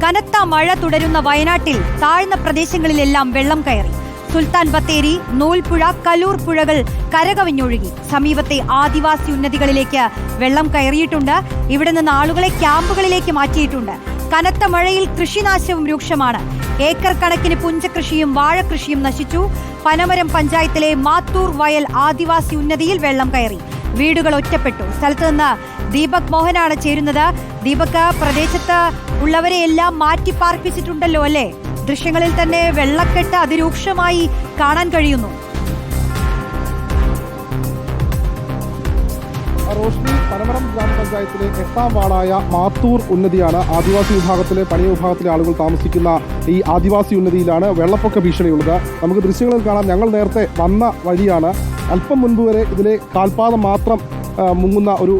കനത്ത മഴ തുടരുന്ന വയനാട്ടിൽ താഴ്ന്ന പ്രദേശങ്ങളിലെല്ലാം വെള്ളം കയറി. സുൽത്താൻ ബത്തേരി, നൂൽപ്പുഴ, കലൂർ പുഴകൾ കരകവിഞ്ഞൊഴുകി. സമീപത്തെ ആദിവാസി ഉന്നതികളിലേക്ക് വെള്ളം കയറിയിട്ടുണ്ട്. ഇവിടെ നിന്ന് ആളുകളെ ക്യാമ്പുകളിലേക്ക് മാറ്റിയിട്ടുണ്ട്. കനത്ത മഴയിൽ കൃഷിനാശവും രൂക്ഷമാണ്. ഏക്കർ കണക്കിന് പുഞ്ചകൃഷിയും വാഴകൃഷിയും നശിച്ചു. പനമരം പഞ്ചായത്തിലെ മാത്തൂർ വയൽ ആദിവാസി ഉന്നതിയിൽ വെള്ളം കയറി. വീടുകൾ ഒറ്റപ്പെട്ടു. സ്ഥലത്ത് നിന്ന് ദീപക് മോഹനാണ് ചേരുന്നത്. ദീപക്, പ്രദേശത്ത് ഉള്ളവരെ എല്ലാം മാറ്റി പാർപ്പിച്ചിട്ടുണ്ടല്ലോ അല്ലേ? ദൃശ്യങ്ങളിൽ തന്നെ വെള്ളക്കെട്ട് അതിരൂക്ഷമായി കാണാൻ കഴിയുന്നു. റോഷ്നി, പനമരം ഗ്രാമപഞ്ചായത്തിലെ 8ാം വാർഡായ മാത്തൂർ ഉന്നതിയാണ്. ആദിവാസി വിഭാഗത്തിലെ പണിയ വിഭാഗത്തിലെ ആളുകൾ താമസിക്കുന്ന ഈ ആദിവാസി ഉന്നതിയിലാണ് വെള്ളപ്പൊക്ക ഭീഷണിയുള്ളത്. നമുക്ക് ദൃശ്യങ്ങളിൽ കാണാം. ഞങ്ങൾ നേരത്തെ വന്ന വഴിയാണ്. അല്പം മുൻപ് വരെ ഇതിലെ കാൽപാദം മാത്രം മുങ്ങുന്ന ഒരു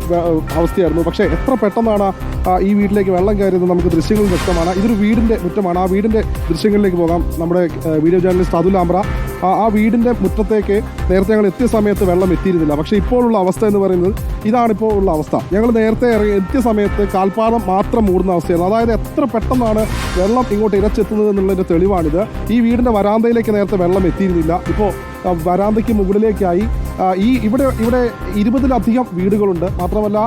അവസ്ഥയായിരുന്നു. പക്ഷേ എത്ര പെട്ടെന്നാണ് ഈ വീട്ടിലേക്ക് വെള്ളം കയറിയത് നമുക്ക് ദൃശ്യങ്ങളിൽ വ്യക്തമാണ്. ഇതൊരു വീടിൻ്റെ മുറ്റമാണ്. ആ വീടിൻ്റെ ദൃശ്യങ്ങളിലേക്ക് പോകാം. നമ്മുടെ വീഡിയോ ജേർണലിസ്റ്റ് അതുൽ ആമ്ര ആ വീടിൻ്റെ മുറ്റത്തേക്ക് നേരത്തെ ഞങ്ങൾ എത്തിയ സമയത്ത് വെള്ളം എത്തിയിരുന്നില്ല. പക്ഷേ ഇപ്പോഴുള്ള അവസ്ഥ എന്ന് പറയുന്നത് ഇതാണിപ്പോൾ ഉള്ള അവസ്ഥ. ഞങ്ങൾ നേരത്തെ എത്തിയ സമയത്ത് കാൽപാദം മാത്രം മൂടുന്ന അവസ്ഥയായിരുന്നു. അതായത് എത്ര പെട്ടെന്നാണ് വെള്ളം ഇങ്ങോട്ട് ഇരച്ചെത്തുന്നത് എന്നുള്ളതിൻ്റെ തെളിവാണിത്. ഈ വീടിൻ്റെ വരാന്തയിലേക്ക് നേരത്തെ വെള്ളം എത്തിയിരുന്നില്ല. ഇപ്പോൾ വരാന്തയ്ക്ക് മുകളിലേക്കായി. ഇവിടെ 20-ലധികം വീടുകളുണ്ട്. മാത്രമല്ല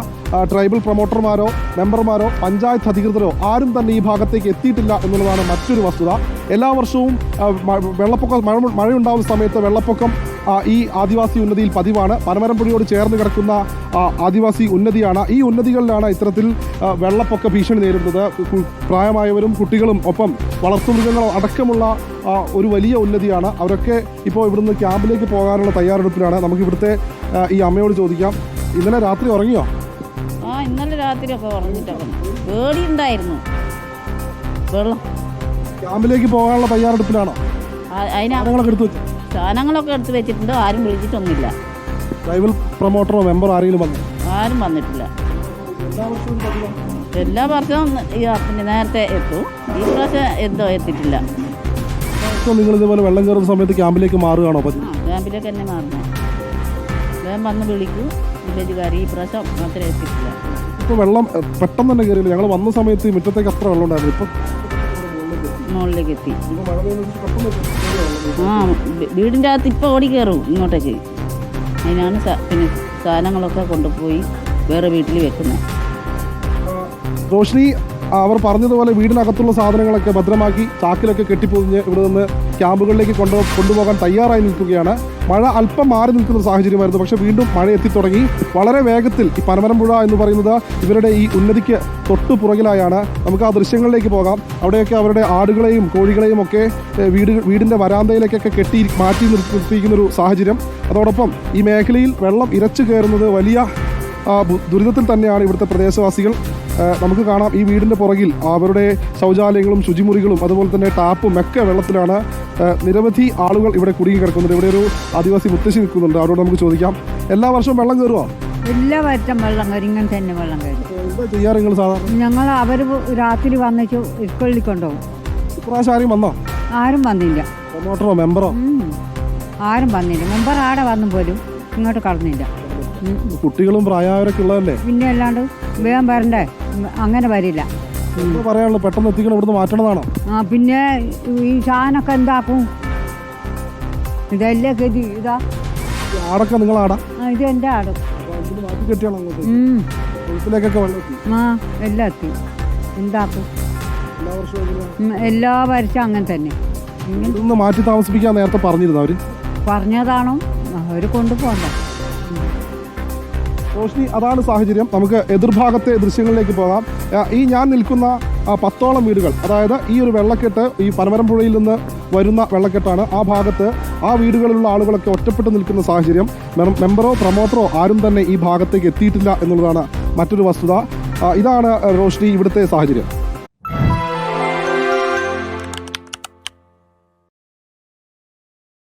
ട്രൈബൽ പ്രൊമോട്ടർമാരോ മെമ്പർമാരോ പഞ്ചായത്ത് അധികൃതരോ ആരും തന്നെ ഈ ഭാഗത്തേക്ക് എത്തിയിട്ടില്ല എന്നുള്ളതാണ് മറ്റൊരു വസ്തുത. എല്ലാ വർഷവും മഴയുണ്ടാകുന്ന സമയത്ത് വെള്ളപ്പൊക്കം ഈ ആദിവാസി ഉന്നതിയിൽ പതിവാണ്. പനമരം പുഴയോട് ചേർന്ന് കിടക്കുന്ന ആദിവാസി ഉന്നതിയാണ്. ഈ ഉന്നതികളിലാണ് ഇത്തരത്തിൽ വെള്ളപ്പൊക്ക ഭീഷണി നേരിടുന്നത്. പ്രായമായവരും കുട്ടികളും ഒപ്പം വളർത്തുമൃഗങ്ങളും അടക്കമുള്ള ഒരു വലിയ ഉന്നതിയാണ്. അവരൊക്കെ ഇപ്പോൾ ഇവിടുന്ന് ക്യാമ്പിലേക്ക് പോകാനുള്ള തയ്യാറെടുപ്പിലാണ്. നമുക്ക് ഇവിടുത്തെ ഈ അമ്മയോട് ചോദിക്കാം. ഇന്നലെ രാത്രി ഉറങ്ങിയോ? ഇന്നലെ രാത്രിയൊക്കെ ഉറങ്ങിയിട്ടൊക്കെ പേടിയുണ്ടായിരുന്നു. വെള്ളം ക്യാമ്പിലേക്ക് പോകാനുള്ള തയ്യാറെടുപ്പിലാണോ? സാധനങ്ങളൊക്കെ എടുത്ത് വെച്ചിട്ടുണ്ട്. ആരും വിളിച്ചിട്ടൊന്നുമില്ല. ട്രൈബൽ പ്രൊമോട്ടറോ മെമ്പറോ ആരെങ്കിലും വന്നു? ആരും വന്നിട്ടില്ല. എല്ലാ വർഷവും പിന്നെ നേരത്തെ എത്തും. ഈ പ്രാവശ്യം എന്തോ എത്തിയിട്ടില്ല. നിങ്ങൾ ഇതുപോലെ വെള്ളം കയറുന്ന സമയത്ത് ക്യാമ്പിലേക്ക് മാറുകയാണോ? ക്യാമ്പിലേക്ക് തന്നെ മാറുന്നത്. വേഗം വന്ന് വിളിക്കും വില്ലേജുകാർ. ഈ പ്രാവശ്യം മാത്രമേ എത്തിയിട്ടില്ല. ഇപ്പോൾ വെള്ളം പെട്ടെന്ന് തന്നെ കയറിയില്ല. ഞങ്ങൾ വന്ന സമയത്ത് മുറ്റത്തേക്ക് അത്ര വെള്ളം ഉണ്ടായിരുന്നു. ഇപ്പം മുകളിലേക്ക് എത്തി. വീടിൻ്റെ അകത്ത് ഇപ്പോൾ ഓടി കയറും ഇങ്ങോട്ടേക്ക്. അതിനാണ് പിന്നെ സാധനങ്ങളൊക്കെ കൊണ്ടുപോയി വേറെ വീട്ടിൽ വെക്കുന്നത്. റോഷ്നി, അവർ പറഞ്ഞതുപോലെ വീടിനകത്തുള്ള സാധനങ്ങളൊക്കെ ഭദ്രമാക്കി ചാക്കിലൊക്കെ കെട്ടിപ്പൊതിഞ്ഞ് ഇവിടെ നിന്ന് ക്യാമ്പുകളിലേക്ക് കൊണ്ടുപോകാൻ തയ്യാറായി നിൽക്കുകയാണ്. മഴ അല്പം മാറി നിൽക്കുന്ന സാഹചര്യമായിരുന്നു. പക്ഷേ വീണ്ടും മഴ എത്തിത്തുടങ്ങി. വളരെ വേഗത്തിൽ ഈ പനമരം പുഴ എന്ന് പറയുന്നത് ഇവരുടെ ഈ ഉന്നതിക്ക് തൊട്ടു പുറകിലായാണ്. നമുക്ക് ആ ദൃശ്യങ്ങളിലേക്ക് പോകാം. അവിടെയൊക്കെ അവരുടെ ആടുകളെയും കോഴികളെയും ഒക്കെ വീടിൻ്റെ വരാന്തയിലേക്കൊക്കെ മാറ്റി നിർത്തിയിരിക്കുന്നൊരു സാഹചര്യം. അതോടൊപ്പം ഈ മേഖലയിൽ വെള്ളം ഇരച്ചു കയറുന്നത് വലിയ ദുരിതത്തിൽ തന്നെയാണ് ഇവിടുത്തെ പ്രദേശവാസികൾ. നമുക്ക് കാണാം ഈ വീടിൻ്റെ പുറകിൽ അവരുടെ ശൗചാലയങ്ങളും ശുചിമുറികളും അതുപോലെ തന്നെ ടാപ്പും ഒക്കെ വെള്ളത്തിലാണ്. നിരവധി ആളുകൾ ഇവിടെ കുടുങ്ങി കിടക്കുന്നുണ്ട്. ഇവിടെ ഒരു ആദിവാസി മുത്തശ്ശി നിൽക്കുന്നുണ്ട്. അവരോട് നമുക്ക് ചോദിക്കാം. എല്ലാ വർഷവും വെള്ളം കയറുമോ? എല്ലാ വർഷം വെള്ളം കയറി. ഇങ്ങനെ തന്നെ വെള്ളം കയറി. എന്താ ചെയ്യാറ് നിങ്ങൾ സാധാരണ? ഞങ്ങൾ അവർ രാത്രി വന്നിട്ട് ഇക്കൊള്ളി കൊണ്ടുപോകും. ഇപ്രാവശ്യം ആരും വന്നോ? ആരും വന്നില്ല. പ്രൊമോട്ടറോ മെമ്പറോ? ആരും വന്നില്ല. മെമ്പർ ആടെ വന്നു പോലും ഇങ്ങോട്ട് കടന്നില്ല. കുട്ടികളും പ്രായമായവരൊക്കെ ഉള്ളതല്ലേ? പിന്നെ അല്ലാണ്ട് വേഗം വരണ്ടേ? അങ്ങനെ വരില്ല. പറയാനുള്ളൂ, പെട്ടെന്ന് എത്തിക്കണം, ഇവിടുന്ന് മാറ്റണതാണോ? പിന്നെ ഈ സാധനമൊക്കെ എന്താക്കും? ഇതല്ലേ ഗതി. ഇതാ ആടൊക്കെ നിങ്ങൾ ആടാ? ഇത് എൻ്റെ ആടും. എല്ലാം എത്തി. എന്താക്കും? എല്ലാ വർഷവും അങ്ങനെ തന്നെ. മാറ്റി താമസിപ്പിക്കാൻ നേരത്തെ പറഞ്ഞിരുന്നു അവര്? പറഞ്ഞതാണോ? അവർ കൊണ്ടുപോകണ്ട. റോഷ്നി, അതാണ് സാഹചര്യം. നമുക്ക് എതിർഭാഗത്തെ ദൃശ്യങ്ങളിലേക്ക് പോകാം. ഈ ഞാൻ നിൽക്കുന്ന 10ഓളം വീടുകൾ, അതായത് ഈ ഒരു വെള്ളക്കെട്ട് ഈ പനമരം പുഴയിൽ നിന്ന് വരുന്ന വെള്ളക്കെട്ടാണ്. ആ ഭാഗത്ത് ആ വീടുകളിലുള്ള ആളുകളൊക്കെ ഒറ്റപ്പെട്ട് നിൽക്കുന്ന സാഹചര്യം. മെമ്പറോ പ്രൊമോട്ടറോ ആരും തന്നെ ഈ ഭാഗത്തേക്ക് എത്തിയിട്ടില്ല എന്നുള്ളതാണ് മറ്റൊരു വസ്തുത. ഇതാണ് റോഷ്നി ഇവിടുത്തെ സാഹചര്യം.